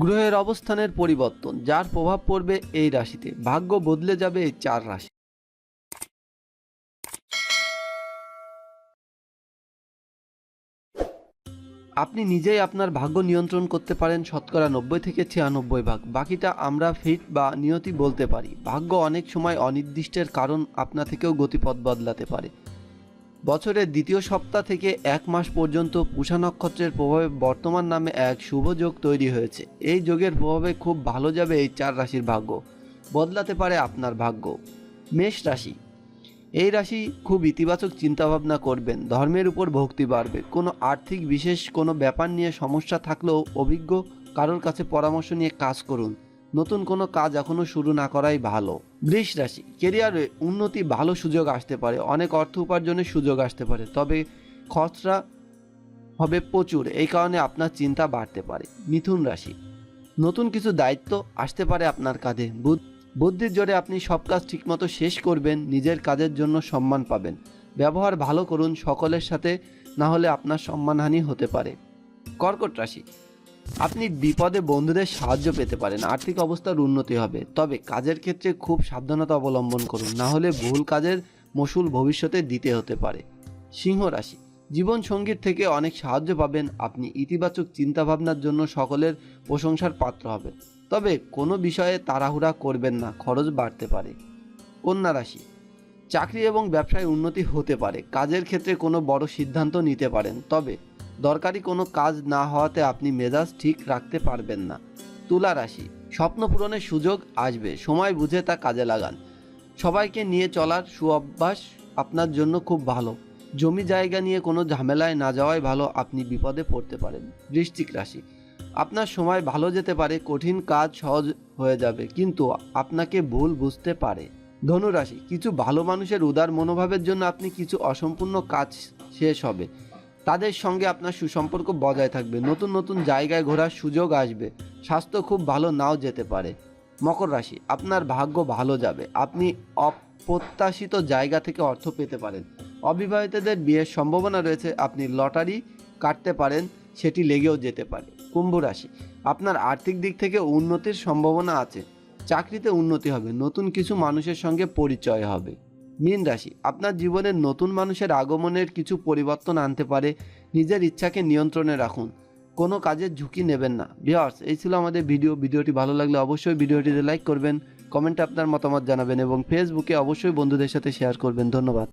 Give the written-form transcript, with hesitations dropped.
গ্রহের অবস্থানের পরিবর্তন যার প্রভাব পড়বে এই রাশিতে, ভাগ্য বদলে যাবে এই 4 রাশি। আপনি নিজেই আপনার ভাগ্য নিয়ন্ত্রণ করতে পারেন শতকরা 90 থেকে 96 ভাগ, বাকিটা আমরা ফিট বা নিয়তি বলতে পারি। ভাগ্য অনেক সময় অনির্দিষ্টের কারণ আপনা থেকেও গতিপথ বদলাতে পারে। বছরের দ্বিতীয় সপ্তাহ থেকে 1 মাস পর্যন্ত পুষা নক্ষত্রের প্রভাবে বর্তমান নামে এক শুভ যোগ তৈরি হয়েছে। এই যোগের প্রভাবে খুব ভালো যাবে এই 4 রাশির ভাগ্য, বদলাতে পারে আপনার ভাগ্য। মেষ রাশি, এই রাশি খুব ইতিবাচক চিন্তাভাবনা করবেন, ধর্মের উপর ভক্তি বাড়বে। কোনো আর্থিক বিশেষ কোনো ব্যাপার নিয়ে সমস্যা থাকলেও অভিজ্ঞ কারোর কাছে পরামর্শ নিয়ে কাজ করুন। নতুন কোনো কাজ এখনও শুরু না করাই ভালো। বৃষ রাশি, কেরিয়ারে উন্নতি, ভালো সুযোগ আসতে পারে, অনেক অর্থ উপার্জনের সুযোগ আসতে পারে, তবে খরচা হবে প্রচুর, এই কারণে আপনার চিন্তা বাড়তে পারে। মিথুন রাশি, নতুন কিছু দায়িত্ব আসতে পারে আপনার কাঁধে, বুদ্ধির জোরে আপনি সব কাজ ঠিকমতো শেষ করবেন, নিজের কাজের জন্য সম্মান পাবেন। ব্যবহার ভালো করুন সকলের সাথে, না হলে আপনার সম্মানহানি হতে পারে। কর্কট রাশি, আপনি বিপদে বন্ধুদের সাহায্য পেতে পারেন, আর্থিক অবস্থার উন্নতি হবে, তবে কাজের ক্ষেত্রে খুব সাবধানতা অবলম্বন করুন, না হলে ভুল কাজের মসুল ভবিষ্যতে দিতে হতে পারে। সিংহ রাশি, জীবন সঙ্গীর থেকে অনেক সাহায্য পাবেন, আপনি ইতিবাচক চিন্তাভাবনার জন্য সকলের প্রশংসার পাত্র হবেন, তবে কোনো বিষয়ে তাড়াহুড়া করবেন না, খরচ বাড়তে পারে। কন্যা রাশি, চাকরি এবং ব্যবসায় উন্নতি হতে পারে, কাজের ক্ষেত্রে কোনো বড় সিদ্ধান্ত নিতে পারেন, তবে দরকারি কোনো কাজ না হওয়াতে আপনি মেজাজ ঠিক রাখতে পারবেন না। তুলা রাশি, স্বপ্ন পূরণের সুযোগ আসবে, সময় বুঝে তা কাজে লাগান। সবাইকে নিয়ে চলার সুঅভ্যাস আপনার জন্য খুব ভালো, জমি জায়গা নিয়ে কোনো ঝামেলায় না যাওয়াই ভালো, আপনি বিপদে পড়তে পারেন। বৃশ্চিক রাশি, আপনার সময় ভালো যেতে পারে, কঠিন কাজ সহজ হয়ে যাবে, কিন্তু আপনাকে ভুল বুঝতে পারে। ধনু রাশি, কিছু ভালো মানুষের উদার মনোভাবের জন্য আপনি কিছু অসম্পূর্ণ কাজ শেষ হবে, তাদের সঙ্গে আপনার সুসম্পর্ক বজায় থাকবে, নতুন নতুন জায়গায় ঘোরার সুযোগ আসবে, স্বাস্থ্য খুব ভালো নাও যেতে পারে। মকর রাশি, আপনার ভাগ্য ভালো যাবে, আপনি অপ্রত্যাশিত জায়গা থেকে অর্থ পেতে পারেন। অবিবাহিতদের বিয়ের সম্ভাবনা রয়েছে, আপনি লটারি কাটতে পারেন, সেটি লেগেও যেতে পারে। কুম্ভ রাশি, আপনার আর্থিক দিক থেকে উন্নতির সম্ভাবনা আছে, চাকরিতে উন্নতি হবে, নতুন কিছু মানুষের সঙ্গে পরিচয় হবে। মীন রাশি, আপনার জীবনে নতুন মানুষের আগমনের কিছু পরিবর্তন আনতে পারে, নিজের ইচ্ছাকে নিয়ন্ত্রণে রাখুন, কোনো কাজের ঝুঁকি নেবেন না। ভিউয়ার্স, এই ছিল আমাদের ভিডিওটি ভালো লাগলে অবশ্যই ভিডিওটিতে লাইক করবেন, কমেন্টে আপনার মতামত জানাবেন এবং ফেসবুকে অবশ্যই বন্ধুদের সাথে শেয়ার করবেন। ধন্যবাদ।